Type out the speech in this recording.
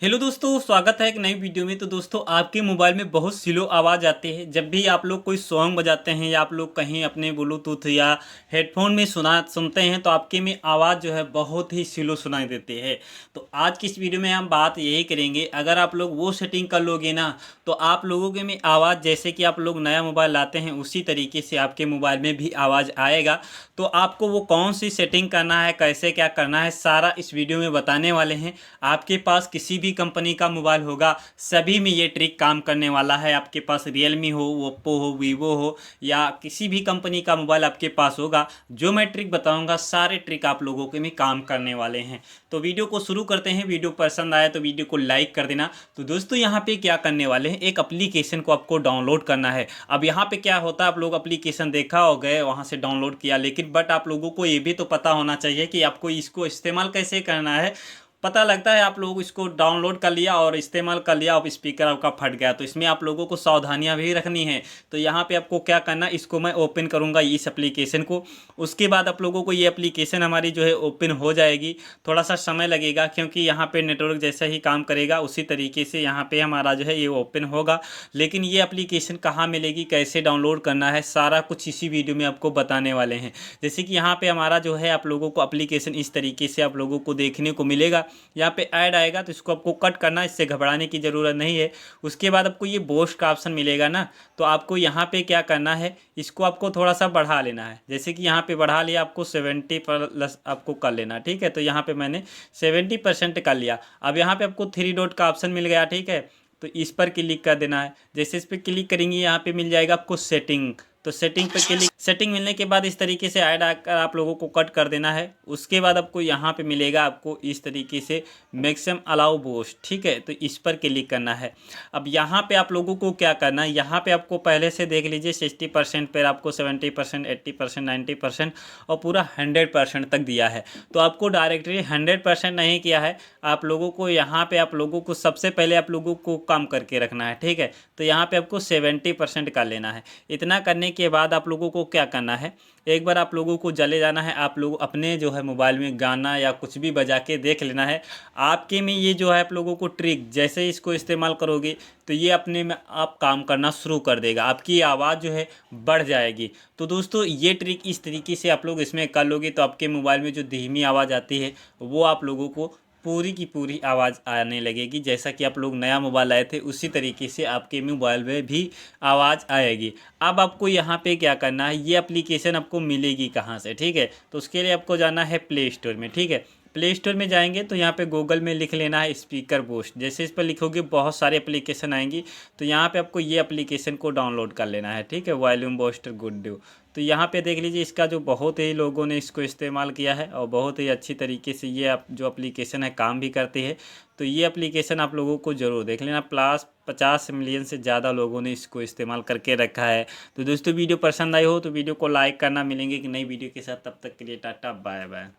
Hello दोस्तों, स्वागत है एक नई वीडियो में। तो दोस्तों, आपके मोबाइल में बहुत स्लो आवाज़ आती है जब भी आप लोग कोई सॉन्ग बजाते हैं या आप लोग कहीं अपने ब्लूटूथ या हेडफोन में सुनते हैं तो आपके में आवाज़ जो है बहुत ही स्लो सुनाई देती है। तो आज की इस वीडियो में हम बात यही करेंगे, अगर आप लोग वो सेटिंग कर लोगे ना तो आप लोगों के में आवाज़ जैसे कि आप लोग नया मोबाइल लाते हैं उसी तरीके से आपके मोबाइल में भी आवाज़ आएगा। तो आपको वो कौन सी सेटिंग करना है, कैसे क्या करना है, सारा इस वीडियो में बताने वाले हैं। आपके पास किसी भी कंपनी का मोबाइल होगा, सभी में ये ट्रिक काम करने वाला है। आपके पास रियलमी हो, ओप्पो हो, वीवो हो या किसी भी कंपनी का मोबाइल आपके पास होगा, जो मैं ट्रिक बताऊंगा सारे ट्रिक आप लोगों के में काम करने वाले हैं। तो वीडियो को शुरू करते हैं। वीडियो पसंद आया तो वीडियो को लाइक कर देना। तो दोस्तों, यहाँ पे क्या करने वाले हैं, एक एप्लीकेशन को आपको डाउनलोड करना है। अब यहाँ पे क्या होता है, आप लोग एप्लीकेशन देखा हो गए, वहाँ से डाउनलोड किया, लेकिन बट आप लोगों को ये भी तो पता होना चाहिए कि आपको इसको इस्तेमाल कैसे करना है। पता लगता है आप लोग इसको डाउनलोड कर लिया और इस्तेमाल कर लिया, अब स्पीकर आपका फट गया, तो इसमें आप लोगों को सावधानियां भी रखनी है। तो यहाँ पे आपको क्या करना, इसको मैं ओपन करूँगा इस एप्लीकेशन को। उसके बाद आप लोगों को ये एप्लीकेशन हमारी जो है ओपन हो जाएगी। थोड़ा सा समय लगेगा क्योंकि यहाँ पे नेटवर्क जैसा ही काम करेगा उसी तरीके से यहाँ पे हमारा जो है ये ओपन होगा। लेकिन ये एप्लीकेशन कहाँ मिलेगी, कैसे डाउनलोड करना है, सारा कुछ इसी वीडियो में आपको बताने वाले हैं। जैसे कि यहाँ पे हमारा जो है आप लोगों को एप्लीकेशन इस तरीके से आप लोगों को देखने को मिलेगा। यहाँ पे ऐड आएगा तो इसको आपको कट करना है, इससे घबराने की ज़रूरत नहीं है। उसके बाद आपको ये बोस्ट का ऑप्शन मिलेगा ना, तो आपको यहाँ पे क्या करना है, इसको आपको थोड़ा सा बढ़ा लेना है। जैसे कि यहाँ पे बढ़ा लिया, आपको 70+ आपको कर लेना, ठीक है। तो यहाँ पे मैंने 70% कर लिया। अब यहाँ पे आपको 3 डॉट का ऑप्शन मिल गया, ठीक है। तो इस पर क्लिक कर देना है। जैसे इस पर क्लिक करेंगे यहाँ पे मिल जाएगा आपको सेटिंग। तो सेटिंग पे क्लिक, सेटिंग मिलने के बाद इस तरीके से ऐड आकर आप लोगों को कट कर देना है। उसके बाद आपको यहाँ पे मिलेगा आपको इस तरीके से मैक्सिमम अलाउ बूस्ट, ठीक है। तो इस पर क्लिक करना है। अब यहाँ पे आप लोगों को क्या करना है, यहाँ पे आपको पहले से देख लीजिए 60% पर आपको 70%, 80%, 90% और पूरा 100% तक दिया है। तो आपको डायरेक्टली 100% नहीं किया है, आप लोगों को यहाँ पे आप लोगों को सबसे पहले आप लोगों को कम करके रखना है, ठीक है। तो यहाँ पे आपको 70% कर लेना है। इतना करने के बाद आप लोगों को क्या करना है, एक बार आप लोगों को चले जाना है, आप लोग अपने जो है मोबाइल में गाना या कुछ भी बजा के देख लेना है। आपके में ये जो है आप लोगों को ट्रिक जैसे इसको इस्तेमाल करोगे तो ये अपने में आप काम करना शुरू कर देगा, आपकी आवाज़ जो है बढ़ जाएगी। तो दोस्तों, ये ट्रिक इस तरीके से आप लोग इसमें कर लोगे तो आपके मोबाइल में जो धीमी आवाज़ आती है वो आप लोगों को पूरी की पूरी आवाज़ आने लगेगी। जैसा कि आप लोग नया मोबाइल लाए थे उसी तरीके से आपके मोबाइल में भी आवाज़ आएगी। अब आपको यहाँ पे क्या करना है, ये एप्लीकेशन आपको मिलेगी कहाँ से, ठीक है। तो उसके लिए आपको जाना है प्ले स्टोर में, ठीक है। प्ले स्टोर में जाएंगे तो यहाँ पे गूगल में लिख लेना है स्पीकर बूस्ट। जैसे इस पर लिखोगे बहुत सारे एप्लीकेशन आएंगी, तो यहाँ पे आपको ये एप्लीकेशन को डाउनलोड कर लेना है, ठीक है। Volume booster good do. तो यहाँ पे देख लीजिए, इसका जो बहुत ही लोगों ने इसको इस्तेमाल किया है और बहुत ही अच्छी तरीके से ये जो एप्लीकेशन है काम भी करती है। तो ये एप्लीकेशन आप लोगों को ज़रूर देख लेना। प्लस 50 मिलियन से ज़्यादा लोगों ने इसको इस्तेमाल करके रखा है। तो दोस्तों, वीडियो पसंद आई हो तो वीडियो को लाइक करना। मिलेंगे कि नई वीडियो के साथ, तब तक के लिए टाटा बाय बाय।